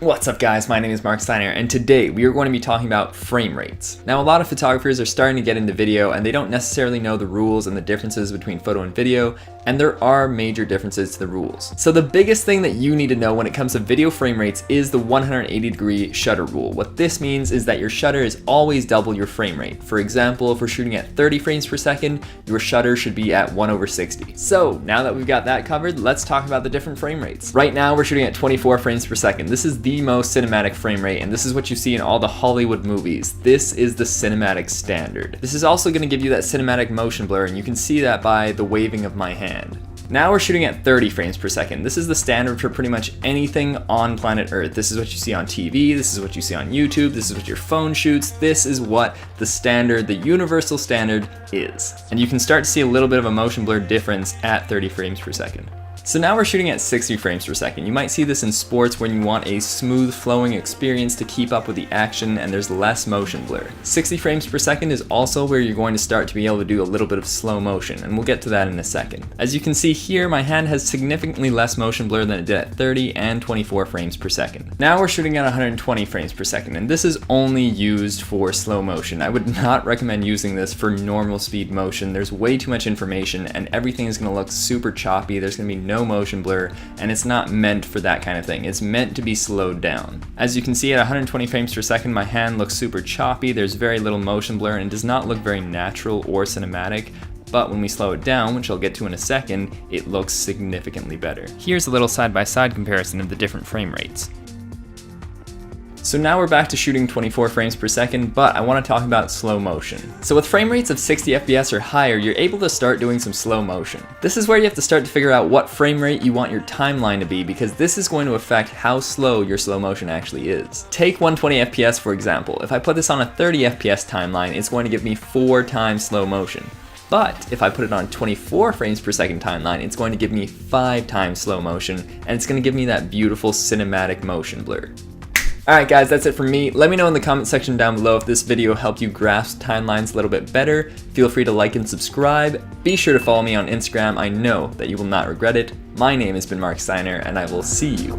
What's up guys, my name is Marc Steiner, and today we are going to be talking about frame rates. Now a lot of photographers are starting to get into video and they don't necessarily know the rules and the differences between photo and video, and there are major differences to the rules. So the biggest thing that you need to know when it comes to video frame rates is the 180-degree shutter rule. What this means is that your shutter is always double your frame rate. For example, if we're shooting at 30 frames per second, your shutter should be at 1/60. So now that we've got that covered, let's talk about the different frame rates. Right now we're shooting at 24 frames per second. This is the most cinematic frame rate, and this is what you see in all the Hollywood movies. This is the cinematic standard. This is also going to give you that cinematic motion blur, and you can see that by the waving of my hand. Now we're shooting at 30 frames per second. This is the standard for pretty much anything on planet Earth. This is what you see on TV, this is what you see on YouTube, this is what your phone shoots, this is what the standard, the universal standard is. And you can start to see a little bit of a motion blur difference at 30 frames per second. So now we're shooting at 60 frames per second. You might see this in sports when you want a smooth flowing experience to keep up with the action and there's less motion blur. 60 frames per second is also where you're going to start to be able to do a little bit of slow motion, and we'll get to that in a second. As you can see here, my hand has significantly less motion blur than it did at 30 and 24 frames per second. Now we're shooting at 120 frames per second, and this is only used for slow motion. I would not recommend using this for normal speed motion. There's way too much information and everything is going to look super choppy. There's going to be no motion blur, and it's not meant for that kind of thing. It's meant to be slowed down. As you can see, at 120 frames per second, my hand looks super choppy. There's very little motion blur and it does not look very natural or cinematic. But when we slow it down, which I'll get to in a second, it looks significantly better. Here's a little side-by-side comparison of the different frame rates. So now we're back to shooting 24 frames per second, but I want to talk about slow motion. So with frame rates of 60 FPS or higher, you're able to start doing some slow motion. This is where you have to start to figure out what frame rate you want your timeline to be, because this is going to affect how slow your slow motion actually is. Take 120 FPS for example. If I put this on a 30 FPS timeline, it's going to give me 4 times slow motion. But if I put it on 24 frames per second timeline, it's going to give me 5 times slow motion, and it's going to give me that beautiful cinematic motion blur. Alright guys, that's it from me. Let me know in the comment section down below if this video helped you grasp timelines a little bit better. Feel free to like and subscribe. Be sure to follow me on Instagram. I know that you will not regret it. My name has been Marc Steiner, and I will see you